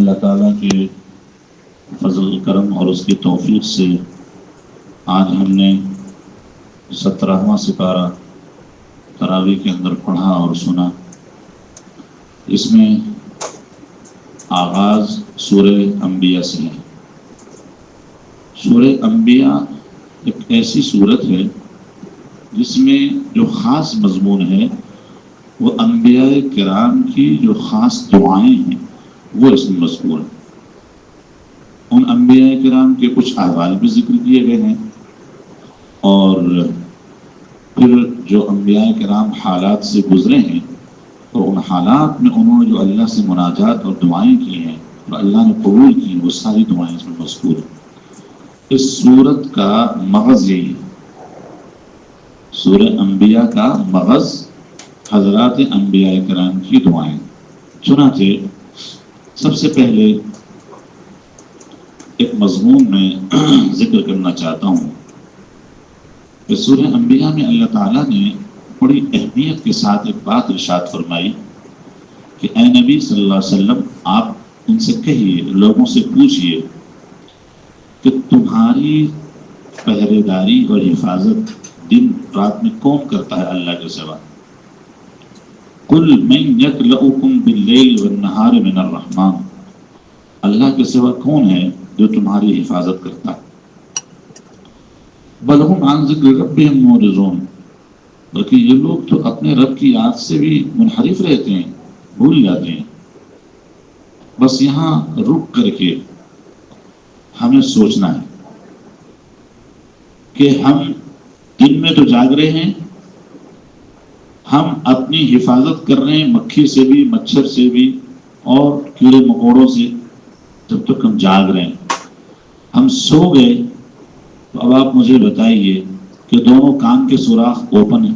اللہ تعالیٰ کے فضل کرم اور اس کی توفیق سے آج ہم نے 17واں سپارہ تراویح کے اندر پڑھا اور سنا۔ اس میں آغاز سورہ انبیاء سے ہے۔ سورہ انبیاء ایک ایسی سورت ہے جس میں جو خاص مضمون ہے وہ انبیاء کرام کی جو خاص دعائیں ہیں وہ اس میں مذکور ہیں۔ ان انبیاء کرام کے کچھ احوال بھی ذکر کیے گئے ہیں، اور پھر جو انبیاء کرام حالات سے گزرے ہیں تو ان حالات میں انہوں نے جو اللہ سے مناجات اور دعائیں کی ہیں اور اللہ نے قبول کی، وہ ساری دعائیں اس میں مذکور ہیں۔ اس سورت کا مغز یہی ہے، سورہ انبیاء کا مغز حضرات انبیاء کرام کی دعائیں۔ چنانچہ سب سے پہلے ایک مضمون میں ذکر کرنا چاہتا ہوں کہ سورہ انبیاء میں اللہ تعالیٰ نے بڑی اہمیت کے ساتھ ایک بات ارشاد فرمائی کہ اے نبی صلی اللہ علیہ وسلم، آپ ان سے کہیے، لوگوں سے پوچھئے کہ تمہاری پہرے داری اور حفاظت دن رات میں کون کرتا ہے اللہ کے سوا؟ قل من یکلؤکم باللیل والنہار من الرحمن، اللہ کے سوا کون ہے جو تمہاری حفاظت کرتا ہے؟ بل ہم عن ذکر ربہم معرضون، بلکہ یہ لوگ تو اپنے رب کی یاد سے بھی منحرف رہتے ہیں، بھول جاتے ہیں۔ بس یہاں رک کر کے ہمیں سوچنا ہے کہ ہم دن میں تو جاگ رہے ہیں، ہم اپنی حفاظت کر رہے ہیں مکھی سے بھی، مچھر سے بھی اور کیڑے مکوڑوں سے، جب تک ہم جاگ رہے ہیں۔ ہم سو گئے تو اب آپ مجھے بتائیے کہ دونوں کان کے سوراخ اوپن ہیں،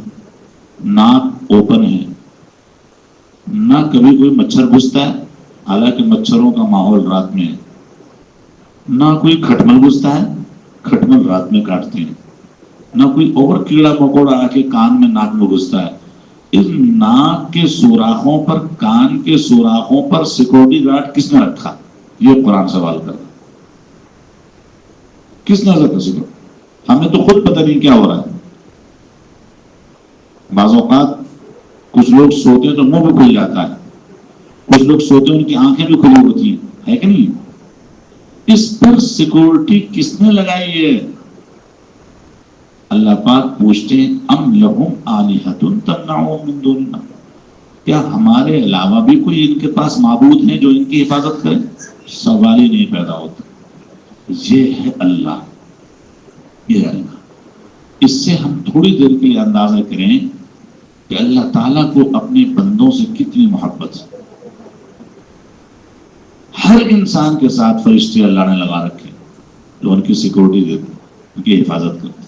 ناک اوپن ہے، نہ کبھی کوئی مچھر گھستا ہے، حالانکہ مچھروں کا ماحول رات میں ہے، نہ کوئی کھٹمل گھستا ہے، کھٹمل رات میں کاٹتے ہیں، نہ کوئی اور کیڑا مکوڑا آ کے کان میں ناک میں گھستا ہے۔ اس ناک کے سوراخوں پر، کان کے سوراخوں پر سیکورٹی گارڈ کس نے رکھا؟ یہ قرآن سوال کرتا، کس نے رکھا سیکورٹی؟ ہمیں تو خود پتہ نہیں کیا ہو رہا ہے۔ بعض اوقات کچھ لوگ سوتے ہیں تو منہ بھی کھل جاتا ہے، کچھ لوگ سوتے ہیں ان کی آنکھیں بھی کھلی ہوتی ہیں، ہے کہ نہیں؟ اس پر سیکورٹی کس نے لگائی ہے؟ اللہ پاک پوچھتے ہیں ام لہم آلہۃ تمنعهم من دوننا، کیا ہمارے علاوہ بھی کوئی ان کے پاس معبود ہیں جو ان کی حفاظت کریں؟ سوال ہی نہیں پیدا ہوتا۔ یہ ہے اللہ، یہ ہے اللہ۔ اس سے ہم تھوڑی دیر کے لیے اندازہ کریں کہ اللہ تعالیٰ کو اپنے بندوں سے کتنی محبت ہے۔ ہر انسان کے ساتھ فرشتے اللہ نے لگا رکھے جو ان کی سیکورٹی دیتے، ان کی حفاظت کرتے۔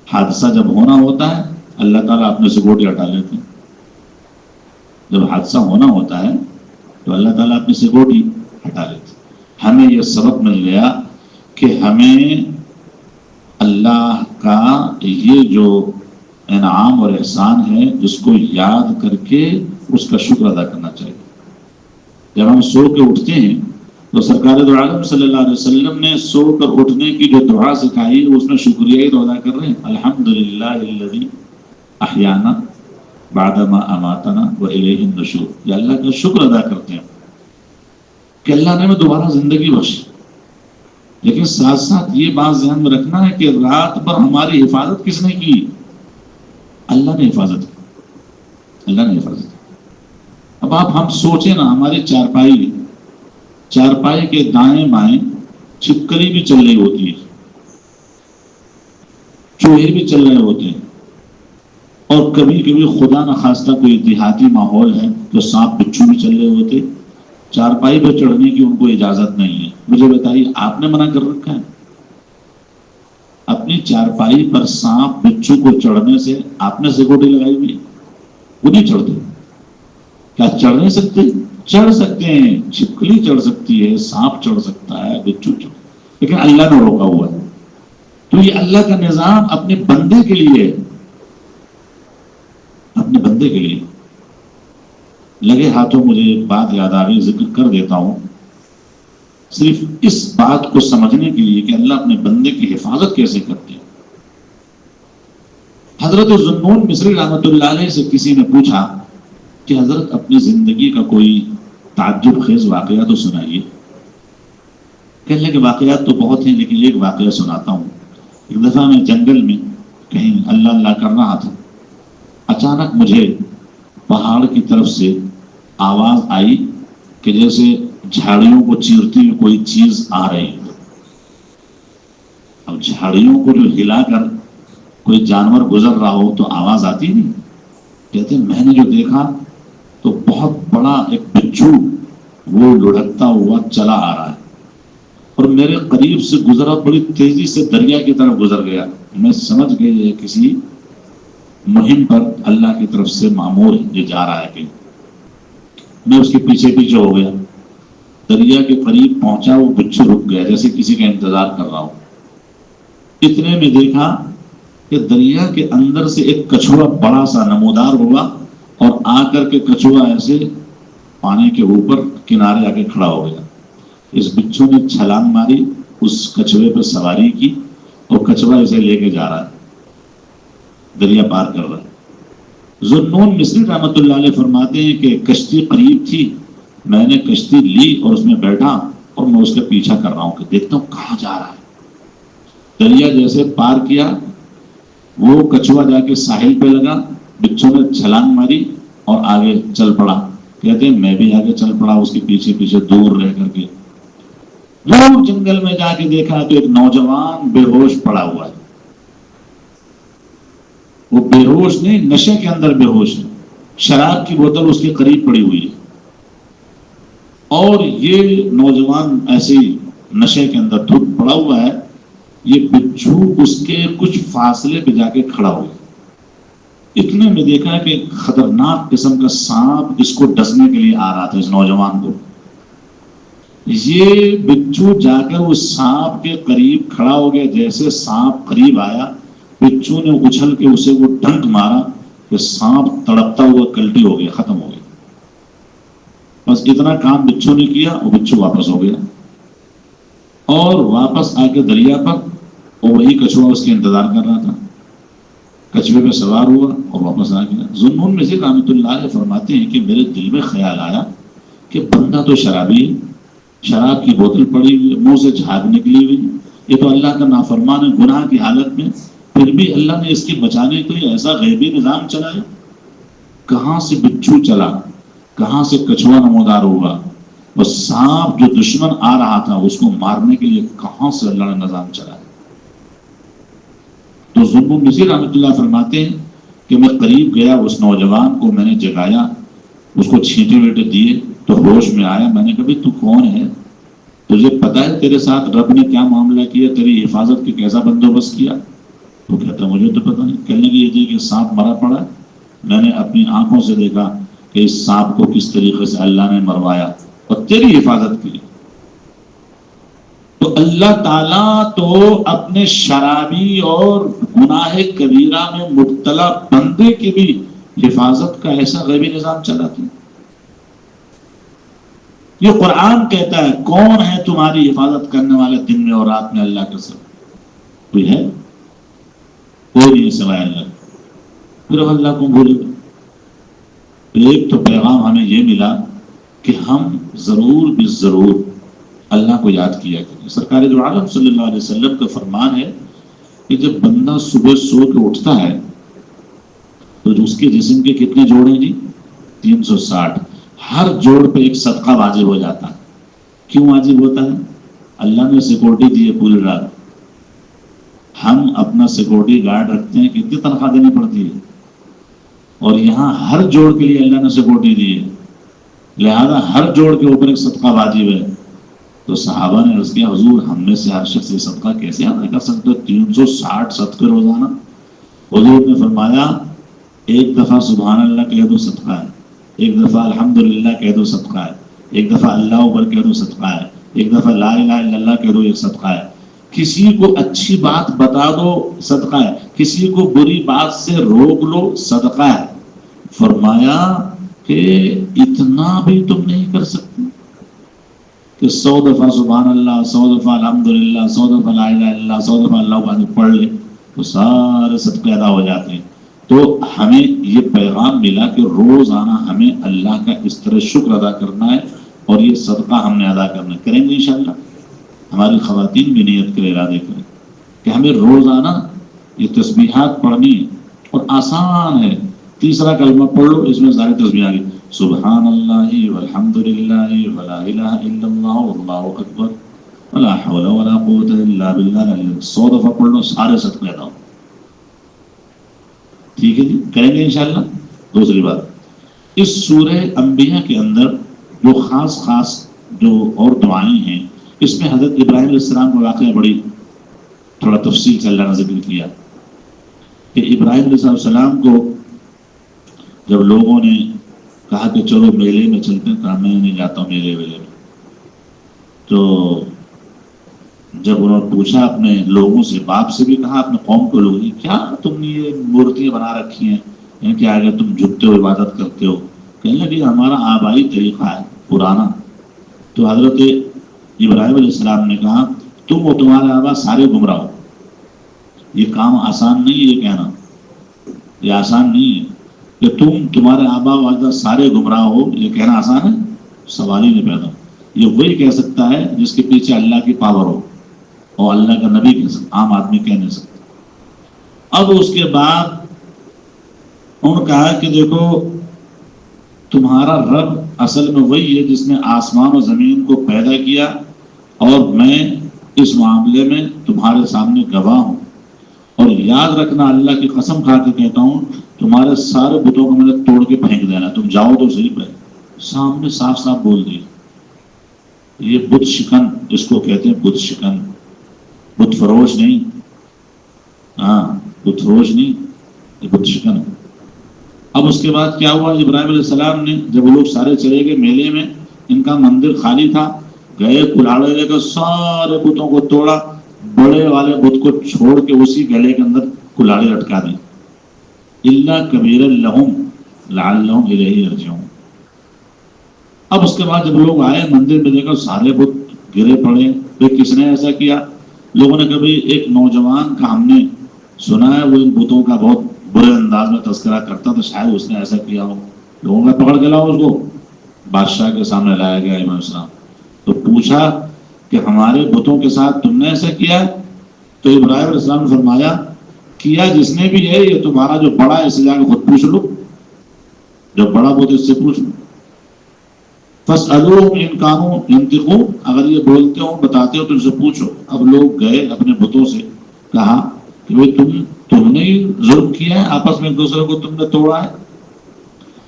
حادثہ جب ہونا ہوتا ہے اللہ تعالیٰ اپنے سیکورٹی ہٹا لیتے ہیں۔ جب حادثہ ہونا ہوتا ہے تو اللہ تعالیٰ اپنی سیکورٹی ہٹا لیتے ہیں۔ ہمیں یہ سبق مل گیا کہ ہمیں اللہ کا یہ جو انعام اور احسان ہے اس کو یاد کر کے اس کا شکر ادا کرنا چاہیے۔ جب ہم سو کے اٹھتے ہیں تو سرکار دو عالم صلی اللہ علیہ وسلم نے سو کر اٹھنے کی جو دعا سکھائی اس میں شکریہ ہی تو ادا کر رہے ہیں۔ الحمدللہ الذی احیانا بعدما اماتنا والیہ النشور، یہ اللہ کا شکر ادا کرتے ہیں کہ اللہ نے ہمیں دوبارہ زندگی بخشی۔ لیکن ساتھ ساتھ یہ بات ذہن میں رکھنا ہے کہ رات بھر ہماری حفاظت کس نے کی؟ اللہ نے حفاظت کی، اللہ نے حفاظت کی۔ اب آپ ہم سوچیں نا، ہماری چارپائی کے دائیں بائیں چھپکلی بھی چل رہی ہوتی ہے، چوہے بھی چل رہے ہوتے ہیں، اور کبھی کبھی خدا نخواستہ کوئی دیہاتی ماحول ہے تو سانپ بچھو بھی چل رہے ہوتے، چارپائی پہ چڑھنے کی ان کو اجازت نہیں ہے۔ مجھے بتائیے آپ نے منع کر رکھا ہے؟ اپنی چارپائی پر سانپ بچھو کو چڑھنے سے آپ نے سیکورٹی لگائی ہوئی؟ وہ نہیں چڑھتے۔ کیا چڑھ نہیں سکتے؟ چڑھ سکتے ہیں، چھپکلی چڑھ سکتی ہے، سانپ چڑھ سکتا ہے، بچھو چڑھ، لیکن اللہ نے روکا ہوا ہے۔ تو یہ اللہ کا نظام اپنے بندے کے لیے، اپنے بندے کے لیے۔ لگے ہاتھوں مجھے ایک بات یاد آ گئی، ذکر کر دیتا ہوں، صرف اس بات کو سمجھنے کے لیے کہ اللہ اپنے بندے کی حفاظت کیسے کرتے ہیں۔ حضرت ذوالنون مصری رحمۃ اللہ علیہ سے کسی نے پوچھا کہ حضرت اپنی زندگی کا کوئی تعجب خیز واقعہ تو سنائیے۔ کہنے لگے واقعات تو بہت ہیں لیکن ایک واقعہ سناتا ہوں۔ ایک دفعہ میں جنگل میں کہیں اللہ اللہ کر رہا تھا، اچانک مجھے پہاڑ کی طرف سے آواز آئی کہ جیسے جھاڑیوں کو چیرتی ہوئی کوئی چیز آ رہی ہے۔ اب جھاڑیوں کو جو ہلا کر کوئی جانور گزر رہا ہو تو آواز آتی نہیں۔ کہتے میں نے جو دیکھا تو بہت بڑا ایک بچھو وہ لڑکتا ہوا چلا آ رہا ہے اور میرے قریب سے گزرا، بڑی تیزی سے دریا کی طرف گزر گیا۔ میں سمجھ گئی یہ کسی مہم پر اللہ کی طرف سے مامور یہ جا رہا ہے کہ میں اس کے پیچھے پیچھے ہو گیا۔ دریا کے قریب پہنچا، وہ بچھو رک گیا جیسے کسی کا انتظار کر رہا ہو۔ اتنے میں دیکھا کہ دریا کے اندر سے ایک کچھوا بڑا سا نمودار ہوا اور آ کر کے کچھوا ایسے پانی کے اوپر کنارے آ کے کھڑا ہو گیا۔ اس بچھو نے چھلانگ ماری، اس کچھوے پہ سواری کی اور کچھوا اسے لے کے جا رہا ہے، دریا پار کر رہا ہے۔ ذوالنون مصری رحمۃ اللہ علیہ فرماتے ہیں کہ کشتی قریب تھی، میں نے کشتی لی اور اس میں بیٹھا اور میں اس کا پیچھا کر رہا ہوں کہ دیکھتا ہوں کہاں جا رہا ہے۔ دریا جیسے پار کیا، وہ کچھوا جا کے ساحل پہ لگا، بچھو نے چھلانگ ماری اور آگے چل پڑا۔ کہتے ہیں میں بھی آگے چل پڑا اس کے پیچھے پیچھے دور رہ کر کے۔ دور جنگل میں جا کے دیکھا تو ایک نوجوان بے ہوش پڑا ہوا ہے۔ وہ بے ہوش نہیں، نشے کے اندر بے ہوش ہے، شراب کی بوتل اس کے قریب پڑی ہوئی ہے اور یہ نوجوان ایسے ہی نشے کے اندر دھت پڑا ہوا ہے۔ یہ بچھو اس کے کچھ فاصلے پہ جا کے کھڑا ہو گیا۔ اتنے میں دیکھا کہ خطرناک قسم کا سانپ اس کو ڈسنے کے لیے آ رہا تھا اس نوجوان کو۔ یہ بچھو جا کر اس سانپ کے قریب کھڑا ہو گیا، جیسے سانپ قریب آیا بچھو نے اچھل کے اسے وہ ڈنک مارا کہ سانپ تڑپتا ہوا کلٹی ہو گیا، ختم ہو گیا۔ بس اتنا کام بچھو نے کیا اور بچھو واپس ہو گیا اور واپس آ کے دریا پر اور وہی کچھوا اس کے انتظار کر رہا تھا۔ کچھوے پہ سوار ہوا اور واپس آ گیا۔ ذوالنون مصری رحمۃ اللہ علیہ فرماتے ہیں کہ میرے دل میں خیال آیا کہ بندہ تو شرابی ہے، شراب کی بوتل پڑی ہوئی، منہ سے جھاگ نکلی ہوئی، یہ تو اللہ کا نافرمان ہے گناہ کی حالت میں، پھر بھی اللہ نے اس کی بچانے کے لیے ایسا غیبی نظام چلایا۔ کہاں سے بچھو چلا، کہاں سے کچھوا نمودار ہوا، اور سانپ جو دشمن آ رہا تھا اس کو مارنے کے لیے کہاں سے اللہ نے نظام چلایا۔ تو ذوالنون مصری رحمۃ اللہ فرماتے ہیں کہ میں قریب گیا، اس نوجوان کو میں نے جگایا، اس کو چھینٹے ویٹے دیے تو ہوش میں آیا۔ میں نے کہا بھائی تو کون ہے، تجھے پتا ہے تیرے ساتھ رب نے کیا معاملہ کیا، تیری حفاظت کی کیسا بندوبست کیا؟ تو کہتا مجھے تو پتا نہیں۔ کہنے کی یہ کہ سانپ مرا پڑا، میں نے اپنی آنکھوں سے دیکھا کہ اس سانپ کو کس طریقے سے اللہ نے مروایا اور تیری حفاظت کی۔ تو اللہ تعالیٰ تو اپنے شرابی اور گناہ کبیرہ میں مبتلا بندے کی بھی حفاظت کا ایسا غیبی نظام چلاتے ہیں۔ یہ قرآن کہتا ہے کون ہے تمہاری حفاظت کرنے والے دن میں اور رات میں اللہ کے ساتھ؟ کوئی ہے؟ کوئی نہیں سوائے اللہ۔ پھر اللہ کو بھولے گا۔ ایک تو پیغام ہمیں یہ ملا کہ ہم ضرور بھی ضرور اللہ کو یاد کیا کریں۔ سرکار دو عالم صلی اللہ علیہ وسلم کا فرمان ہے کہ جب بندہ صبح سو کے اٹھتا ہے تو اس کے جسم کے کتنے جوڑ ہیں جی؟ 360۔ ہر جوڑ پہ ایک صدقہ واجب ہو جاتا ہے۔ کیوں واجب ہوتا ہے؟ اللہ نے سیکورٹی دی ہے پوری رات۔ ہم اپنا سیکورٹی گارڈ رکھتے ہیں، کتنی تنخواہ دینی پڑتی ہے، اور یہاں ہر جوڑ کے لیے اللہ نے سیکورٹی دی ہے، لہذا ہر جوڑ کے اوپر ایک صدقہ واجب ہے۔ تو صحابہ نے عرض کیا حضور ہم میں سے ہر شخص یہ صدقہ کیسے ادا کر سکتے؟ 360 صدقے روزانہ۔ حضور نے فرمایا ایک دفعہ سبحان اللہ کہہ دو صدقہ ہے، ایک دفعہ الحمدللہ کہہ دو صدقہ ہے، ایک دفعہ اللہ اکبر کہہ دو صدقہ ہے، ایک دفعہ لا الہ الا اللہ کہہ دو ایک صدقہ ہے، کسی کو اچھی بات بتا دو صدقہ ہے، کسی کو بری بات سے روک لو صدقہ ہے۔ فرمایا کہ اتنا بھی تم نہیں کر سکتے کہ 100 دفعہ سبحان اللہ، 100 دفعہ الحمدللہ، 100 دفعہ لا الہ الا اللہ، 100 دفعہ اللہ اکبر پڑھ لے تو سارے صدقے ادا ہو جاتے ہیں. تو ہمیں یہ پیغام ملا کہ روزانہ ہمیں اللہ کا اس طرح شکر ادا کرنا ہے اور یہ صدقہ ہم نے ادا کرنا ہے. کریں گے انشاءاللہ. ہماری خواتین بھی نیت کرے، ارادے کریں کہ ہمیں روزانہ یہ تسبیحات پڑھنی ہے. اور آسان ہے. تیسرا کلمہ پڑھ لو، اس میں ساری تسبیح آ گئی. سبحان اللہ والحمد للہ ولا الہ الا اللہ واللہ اکبر ولا حول ولا قوت الا باللہ. 100 دفعہ پڑھ لو، سارے صدقے ادا ہو. ٹھیک ہے جی، کریں گے انشاءاللہ. دوسری بات، اس سورہ انبیاء کے اندر جو خاص جو اور دعائیں ہیں، اس میں حضرت ابراہیم علیہ السلام کا واقعہ بڑی تھوڑا تفصیل سے اللہ نے ذکر کیا کہ ابراہیم علیہ السلام کو جب لوگوں نے کہا کہ چلو میلے میں چلتے ہیں، کہا میں نہیں جاتا ہوں میلے ویلے میں. تو جب انہوں نے پوچھا اپنے لوگوں سے، باپ سے بھی کہا، اپنے قوم کو لوگوں نے، کیا تم نے یہ مورتیاں بنا رکھی ہیں، یعنی کہ آگے تم جھکتے ہو، عبادت کرتے ہو؟ کہنے لگے ہمارا آبائی طریقہ ہے پرانا. تو حضرت ابراہیم علیہ السلام نے کہا تم اور تمہارے آبا سارے گمراہ ہو. یہ کام آسان نہیں ہے، یہ کہنا یہ آسان نہیں ہے کہ تمہارے آبا و اجداد سارے گمراہ ہو. یہ کہنا آسان ہے؟ سوال ہی نہیں پیدا. یہ وہی کہہ سکتا ہے جس کے پیچھے اللہ کی پاور ہو، اور اللہ کا نبی کہہ سکتا، عام آدمی کہہ نہیں سکتا. اب اس کے بعد انہوں نے کہا کہ دیکھو تمہارا رب اصل میں وہی ہے جس نے آسمان و زمین کو پیدا کیا، اور میں اس معاملے میں تمہارے سامنے گواہ ہوں. اور یاد رکھنا، اللہ کی قسم کھا کے کہتا ہوں، تمہارے سارے بتوں کو میں نے توڑ کے پھینک دینا. تم جاؤ تو صحیح پہ سامنے صاف صاف بول دی. یہ بت شکن اس کو کہتے ہیں، بت شکن، بت فروش نہیں. ہاں، بت فروش نہیں، یہ بت شکن ہے. اب اس کے بعد کیا ہوا؟ ابراہیم علیہ السلام نے جب وہ لوگ سارے چلے گئے میلے میں، ان کا مندر خالی تھا، گئے کلاڑے لے کر سارے بتوں کو توڑا، بڑے والے بت کو چھوڑ کے اسی گلے کے اندر کلاڑے لٹکا دی. الا کبیر لہم لعلہم الیہ یرجعون. اب اس کے بعد جب لوگ آئے مندر میں، دیکھا سارے بت گرے پڑے. پھر کس نے ایسا کیا؟ لوگوں نے کبھی ایک نوجوان کا ہم نے سنا ہے، وہ ان بتوں کا بہت برے انداز میں تذکرہ کرتا تھا، شاید اس نے ایسا کیا ہو. لوگوں نے پکڑ کے لاؤ اس کو. بادشاہ کے سامنے لایا گیا امام اسلام. تو پوچھا کہ ہمارے بتوں کے ساتھ تم نے ایسا کیا؟ تو ابراہیم علیہ السلام نے فرمایا کیا جس نے بھی ہے، یہ تمہارا جو بڑا ہے، اس سے جا کے خود پوچھ لو. جو بڑا بت اس سے پوچھ لو. فَاسْأَلُوهُمْ إِنْ كَانُوا يَنْطِقُونَ. اگر یہ بولتے ہو، بتاتے ہو تو ان سے پوچھو. اب لوگ گئے اپنے بتوں سے، کہا کہ بھائی تم نے ہی ظلم کیا ہے، آپس میں ایک دوسرے کو تم نے توڑا ہے.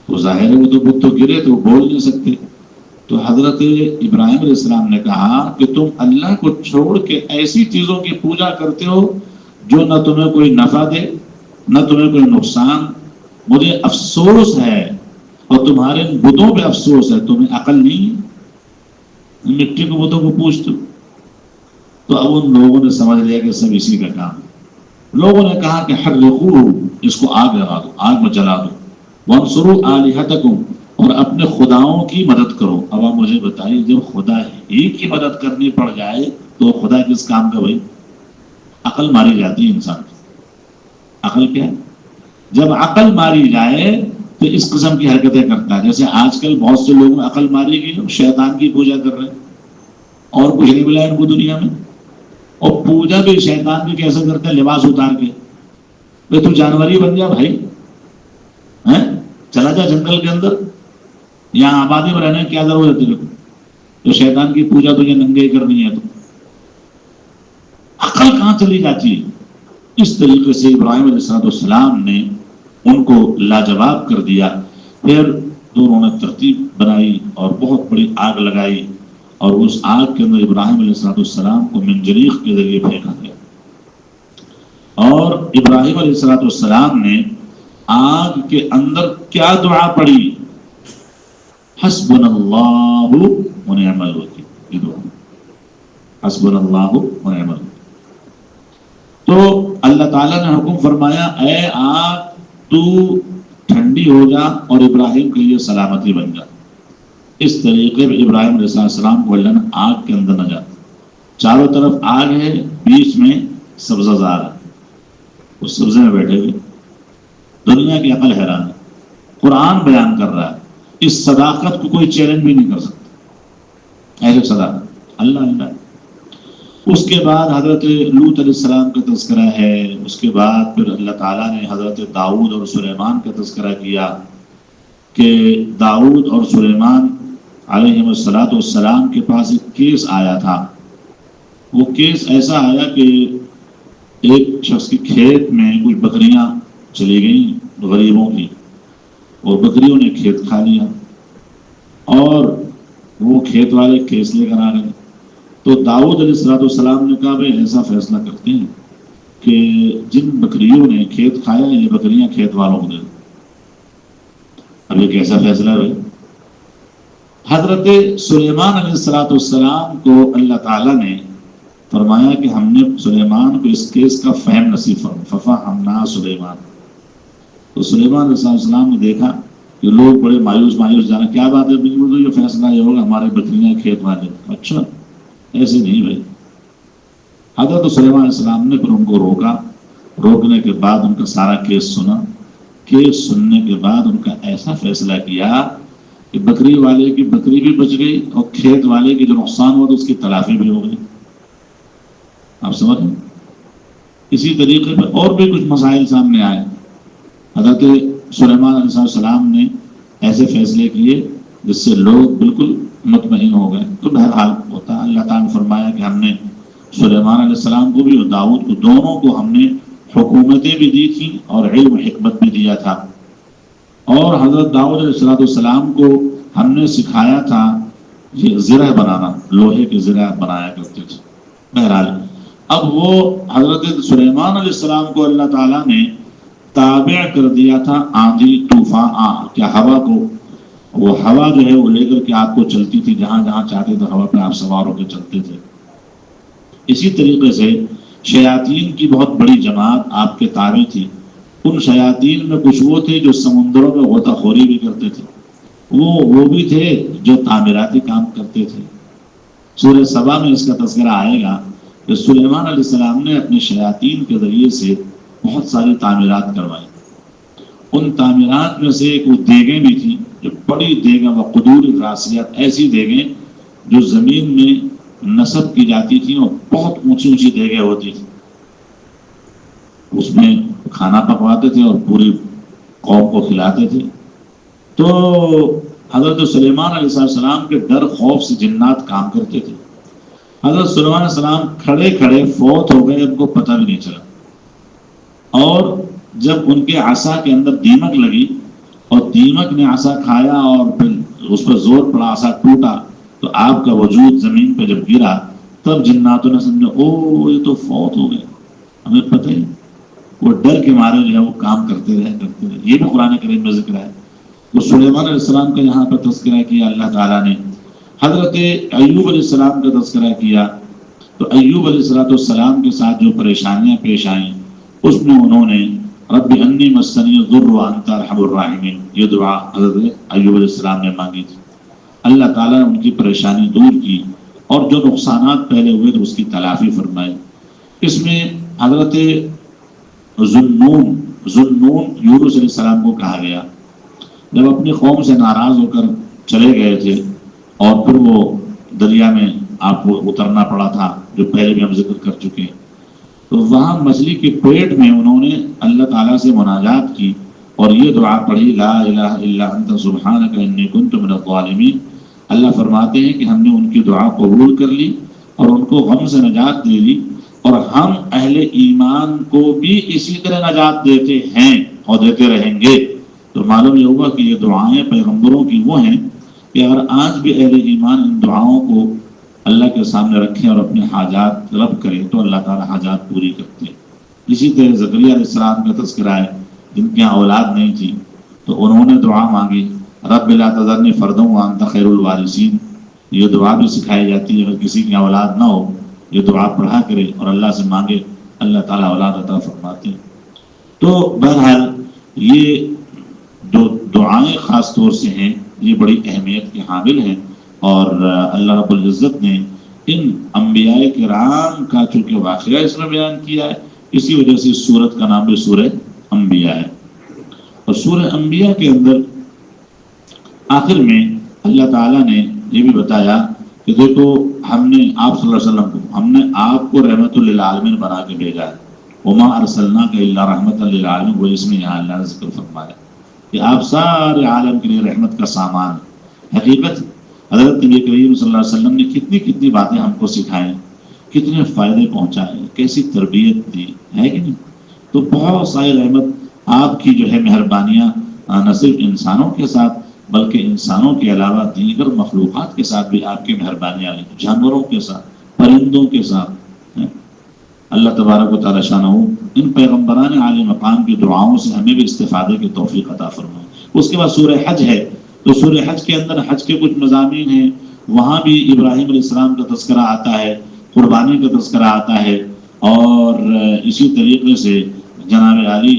تو ظاہر ہے وہ تو بت تو گرے تو وہ بول نہیں سکتے. تو حضرت ابراہیم علیہ السلام نے کہا کہ تم اللہ کو چھوڑ کے ایسی چیزوں کی پوجا کرتے ہو جو نہ تمہیں کوئی نفع دے نہ تمہیں کوئی نقصان. مجھے افسوس ہے اور تمہارے بتوں پہ افسوس ہے، تمہیں عقل نہیں. مٹی کو بتوں کو پوچھتے. تو اب ان لوگوں نے سمجھ لیا کہ سب اسی کا کام. لوگوں نے کہا کہ حرقوہ، اس کو آگ لگا دو، آگ میں جلا دو. وانصروا آلہتکم، اور اپنے خداؤں کی مدد کرو. اب آپ مجھے بتائیے، جب خدا ہی کی مدد کرنی پڑ جائے تو خدا کس کام کا؟ بھائی عقل ماری جاتی ہے انسان کی. عقل کیا؟ جب عقل ماری جائے تو اس قسم کی حرکتیں کرتا ہے. جیسے آج کل بہت سے لوگوں نے عقل ماری گئی، شیطان کی پوجا کر رہے ہیں، اور کچھ نہیں ملا ان کو دنیا میں. اور پوجا بھی شیطان کی کیسے کرتے ہیں؟ لباس اتار کے. بھائی تو جانور ہی بن جا بھائی، چلا جا جنگل کے اندر، یہاں آبادی میں رہنے کی کیا ضرورت ہے؟ تو شیطان کی پوجا تجھے ننگے کرنی ہے. تو عقل کہاں چلی جاتی ہے؟ اس طریقے سے ابراہیم علیہ السلام نے ان کو لاجواب کر دیا. پھر دونوں نے ترتیب بنائی اور بہت بڑی آگ لگائی، اور اس آگ کے اندر ابراہیم علیہ السلام کو منجنیق کے ذریعے پھینکا گیا. اور ابراہیم علیہ السلام نے آگ کے اندر کیا دعا پڑھی؟ حسبنا اللہ و نعم الوکیل. یہ دعا حسبنا اللہ و نعم الوکیل. تو اللہ تعالیٰ نے حکم فرمایا، اے آگ تو ٹھنڈی ٹھنڈی ہو جا اور ابراہیم کے لیے سلامتی بن جا۔ اس طریقے پہ ابراہیم علیہ السلام کو اللہ نے آگ کے اندر نجات، چاروں طرف آگ ہے، بیچ میں سبزہ زار ہے، اس سبزے میں بیٹھے ہوئے، دنیا کی عقل حیران ہے۔ قرآن بیان کر رہا ہے، اس صداقت کو کوئی چیلنج بھی نہیں کر سکتا، ایسے صداقت اللہ اللہ۔ اس کے بعد حضرت لوط علیہ السلام کا تذکرہ ہے، اس کے بعد پھر اللہ تعالیٰ نے حضرت داؤد اور سلیمان کا تذکرہ کیا کہ داؤد اور سلیمان علیہ السلام کے پاس ایک کیس آیا تھا۔ وہ کیس ایسا آیا کہ ایک شخص کے کھیت میں کچھ بکریاں چلی گئیں غریبوں کی، اور بکریوں نے کھیت کھا لیا، اور وہ کھیت والے کیس لے کر آ گئے۔ تو داؤد علیہ السلام نے کہا بھائی ایسا فیصلہ کرتے ہیں کہ جن بکریوں نے کھیت کھایا یہ بکریاں کھیت والوں کو دے دیں۔ اب یہ کیسا فیصلہ ہے؟ حضرت سلیمان علیہ السلام کو اللہ تعالیٰ نے فرمایا کہ ہم نے سلیمان کو اس کیس کا فہم نصیب فرمایا، ففہمنا سلیمان۔ تو سلیمان علیہ السلام نے دیکھا کہ لوگ بڑے مایوس جانا، کیا بات ہے؟ یہ فیصلہ یہ ہوگا ہمارے بکریاں کھیت والے، اچھا ایسے نہیں بھائی۔ حضرت سلیمان علیہ السلام نے پھر ان کو روکا، روکنے کے بعد ان کا سارا کیس سنا، کیس سننے کے بعد ان کا ایسا فیصلہ کیا کہ بکری والے کی بکری بھی بچ گئی اور کھیت والے کی جو نقصان ہوا تو اس کی تلافی بھی ہو گئی۔ آپ سمجھ رہے ہیں؟ اسی طریقے پر اور بھی کچھ مسائل سامنے آئے، حضرت سلیمان علیہ السلام نے ایسے فیصلے کیے جس سے لوگ بالکل مطمئن ہو گئے۔ تو بہرحال ہوتا ہے، اللہ تعالیٰ نے فرمایا کہ ہم نے سلیمان علیہ السلام کو بھی اور داؤد کو، دونوں کو ہم نے حکومتیں بھی دی تھیں اور علم و حکمت بھی دیا تھا، اور حضرت داؤد علیہ السلام کو ہم نے سکھایا تھا یہ زرہ بنانا، لوہے کے زرہ بنایا کرتے تھے۔ بہرحال اب وہ حضرت سلیمان علیہ السلام کو اللہ تعالیٰ نے تابع کر دیا تھا آندھی طوفان، کیا ہوا کو، وہ ہوا جو ہے وہ لے کر کے آپ کو چلتی تھی، جہاں جہاں چاہتے تھے ہوا پہ آپ سوار ہو کے چلتے تھے۔ اسی طریقے سے شیاطین کی بہت بڑی جماعت آپ کے تابع تھی، ان شیاطین میں کچھ وہ تھے جو سمندروں میں غوطہ خوری بھی کرتے تھے، وہ بھی تھے جو تعمیراتی کام کرتے تھے۔ سورہ سبا میں اس کا تذکرہ آئے گا کہ سلیمان علیہ السلام نے اپنے شیاطین کے ذریعے سے بہت ساری تعمیرات کروائی۔ ان تعمیرات میں سے ایک وہ دیگیں بھی تھیں، جو بڑی دیگیں وقدور راسیات، ایسی دیگیں جو زمین میں نصب کی جاتی تھیں اور بہت اونچی اونچی دیگیں ہوتی تھیں، اس میں کھانا پکواتے تھے اور پوری قوم کو کھلاتے تھے۔ تو حضرت سلیمان علیہ السلام کے ڈر خوف سے جنات کام کرتے تھے۔ حضرت سلیمان علیہ السلام کھڑے کھڑے فوت ہو گئے، ان کو پتہ بھی نہیں چلا، اور جب ان کے عصا کے اندر دیمک لگی اور دیمک نے عصا کھایا اور پھر اس پر زور پڑا، عصا ٹوٹا، تو آپ کا وجود زمین پہ جب گرا تب جناتوں نے سمجھا او یہ تو فوت ہو گئے، ہمیں پتہ ہی، وہ ڈر کے مارے جو ہے وہ کام کرتے رہے۔ یہ بھی قرآن کریم میں ذکر ہے۔ وہ سلیمان علیہ السلام کا یہاں پر تذکرہ کیا اللہ تعالیٰ نے۔ حضرت ایوب علیہ السلام کا تذکرہ کیا، تو ایوب علیہ السلام کے ساتھ جو پریشانیاں پیش آئیں اس میں انہوں نے رب انی مسنی الضر وانت ارحم الراحمین، یہ دعا حضرت ایوب علیہ السلام نے مانگی تھی۔ اللہ تعالیٰ نے ان کی پریشانی دور کی اور جو نقصانات پہلے ہوئے تو اس کی تلافی فرمائی۔ اس میں حضرت ذوالنون یونس علیہ السلام کو کہا گیا، جب اپنی قوم سے ناراض ہو کر چلے گئے تھے اور پھر وہ دریا میں آپ کو اترنا پڑا تھا، جو پہلے بھی ہم ذکر کر چکے، تو وہاں مچھلی کے پیٹ میں انہوں نے اللہ تعالیٰ سے مناجات کی اور یہ دعا پڑھی، لا الہ الا انت سبحانک انی کنت من الظالمین۔ اللہ فرماتے ہیں کہ ہم نے ان کی دعا قبول کر لی اور ان کو غم سے نجات دے دی، اور ہم اہل ایمان کو بھی اسی طرح نجات دیتے ہیں اور دیتے رہیں گے۔ تو معلوم یہ ہوا کہ یہ دعائیں پیغمبروں کی وہ ہیں کہ اگر آج بھی اہل ایمان ان دعاؤں کو اللہ کے سامنے رکھیں اور اپنے حاجات طلب کریں تو اللہ تعالیٰ حاجات پوری کرتے ہیں۔ اسی طرح زکریا علیہ السلام کا تذکرہ ہے، جن کے یہاں اولاد نہیں تھی تو انہوں نے دعا مانگی، رب لا تذرنی فردا وانت خیر الوارثین۔ یہ دعا بھی سکھائی جاتی ہے، اگر کسی کی اولاد نہ ہو یہ دعا پڑھا کرے اور اللہ سے مانگے، اللہ تعالیٰ اولاد عطا فرماتے ہیں۔ تو بہرحال یہ جو دعائیں خاص طور سے ہیں یہ بڑی اہمیت کے حامل ہیں، اور اللہ رب العزت نے ان انبیاء کرام کا چونکہ واقعہ اس میں بیان کیا ہے، اسی وجہ سے اس سورت کا نام بھی سورہ انبیاء ہے۔ اور سورہ انبیاء کے اندر آخر میں اللہ تعالیٰ نے یہ بھی بتایا کہ دیکھو ہم نے آپ صلی اللہ علیہ وسلم کو، ہم نے آپ کو رحمت للعالمین بنا کے بھیجا ہے، وما ارسلناک الا رحمت للعالمین، وہ اس میں یہاں اللہ نے ذکر فرمایا کہ آپ سارے عالم کے لیے رحمت کا سامان۔ حقیقت حضرت نبی کریم صلی اللہ علیہ وسلم نے کتنی کتنی باتیں ہم کو سکھائیں، کتنے فائدے پہنچائے، کیسی تربیت دی ہے کہ نہیں؟ تو بہت ساری رحمت آپ کی جو ہے مہربانیاں نہ صرف انسانوں کے ساتھ بلکہ انسانوں کے علاوہ دیگر مخلوقات کے ساتھ بھی آپ کی مہربانیاں ہیں، جانوروں کے ساتھ، پرندوں کے ساتھ۔ اللہ تبارک و تعالیٰ شانہ ان پیغمبران عالی مقام کی دعاؤں سے ہمیں بھی استفادے کی توفیق عطا فرمائے۔ اس کے بعد سورہ حج ہے، تو سورہ حج کے اندر حج کے کچھ مضامین ہیں، وہاں بھی ابراہیم علیہ السلام کا تذکرہ آتا ہے، قربانی کا تذکرہ آتا ہے، اور اسی طریقے سے جناب علی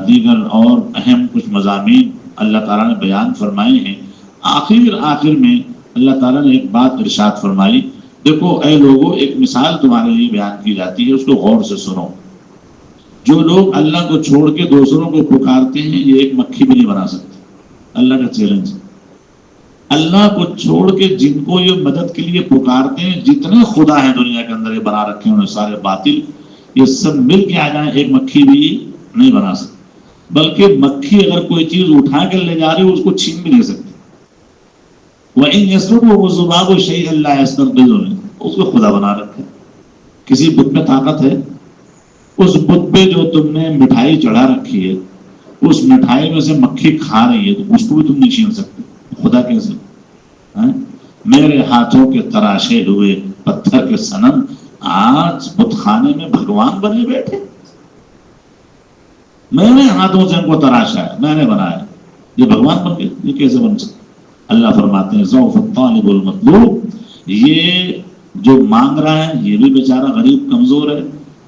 دیگر اور اہم کچھ مضامین اللہ تعالیٰ نے بیان فرمائے ہیں۔ آخر میں اللہ تعالیٰ نے ایک بات ارشاد فرمائی، دیکھو اے لوگوں، ایک مثال تمہارے لیے بیان کی جاتی ہے، اس کو غور سے سنو۔ جو لوگ اللہ کو چھوڑ کے دوسروں کو پکارتے ہیں یہ ایک مکھی بھی نہیں بنا سکتے۔ اللہ کا چیلنج، اللہ کو چھوڑ کے جن کو یہ مدد کے لیے پکارتے ہیں، جتنے خدا ہیں دنیا کے اندر یہ بنا رکھے ہیں سارے باطل، یہ سب مل کے آ جائیں ایک مکھی بھی نہیں بنا سکتے۔ بلکہ مکھی اگر کوئی چیز اٹھا کے لے جا رہی ہے اس کو چھین بھی نہیں سکتی۔ وَإِن يَسْلُبْهُ الذُّبَابُ شَيْئًا لَا يَسْتَنقِذُهُ مِنْهُ، اس کو خدا بنا رکھا ہے۔ کسی بت میں طاقت ہے، اس بت پہ جو تم نے مٹھائی چڑھا رکھی ہے، اس مٹھائی میں سے مکھی کھا رہی ہے تو اس کو بھی تم نہیں چھین سکتے، خدا کیسے؟ میرے ہاتھوں کے تراشے ہوئے پتھر کے صنم آج بت خانے میں بھگوان بنے بیٹھے، میں نے ہاتھوں سے ان کو تراشا ہے، میں نے بنایا، یہ بھگوان بن گئے، یہ کیسے بن سکتے؟ اللہ فرماتے ہیں ضعف الطالب المطلوب، یہ جو مانگ رہا ہے یہ بھی بیچارہ غریب کمزور ہے،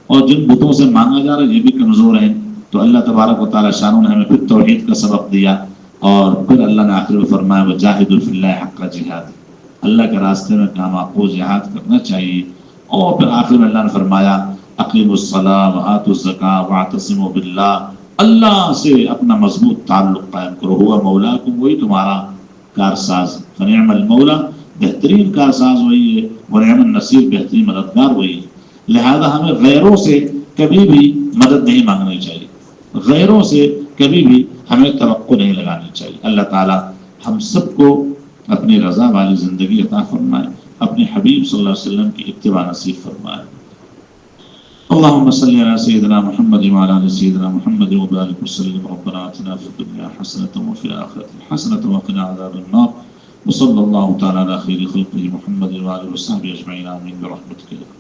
اور جن بتوں سے مانگا جا رہا ہے یہ بھی کمزور ہیں۔ تو اللہ تبارک و تعالیٰ شانہ نے ہمیں پھر توحید کا سبق دیا، اور پھر اللہ نے آخر میں فرمایا وجاہدوا فی اللہ حق جہاد، اللہ کے راستے میں کامآخو جہاد کرنا چاہیے۔ اور پھر آخر میں اللہ نے فرمایا اقیموا الصلاۃ وآتوا الزکاۃ واعتصموا باللہ، اللہ سے اپنا مضبوط تعلق قائم کرو، ہوا مولاکم، وہی تمہارا کارساز، فنعم المولا، بہترین کارساز وہی ہے، ونعم النصیر، بہترین مددگار وہی ہے۔ لہذا ہمیں غیروں سے کبھی بھی مدد نہیں مانگنی چاہیے، غیروں سے کبھی بھی ہمیں توقع نہیں لگانی چاہیے۔ اللہ تعالیٰ ہم سب کو اپنی رضا والی زندگی عطا فرمائے، اپنے حبیب صلی اللہ علیہ وسلم کی اتباع نصیب فرمائے۔ اللهم صل على سيدنا محمد وعلى آل سيدنا محمد وبارك وسلم، ربنا آتنا في الدنيا حسنة وفي الآخرة حسنة وقنا عذاب النار، وصلى الله تعالى على خير خلقه محمد وعلى آله وصحبه أجمعين، آمين برحمتك.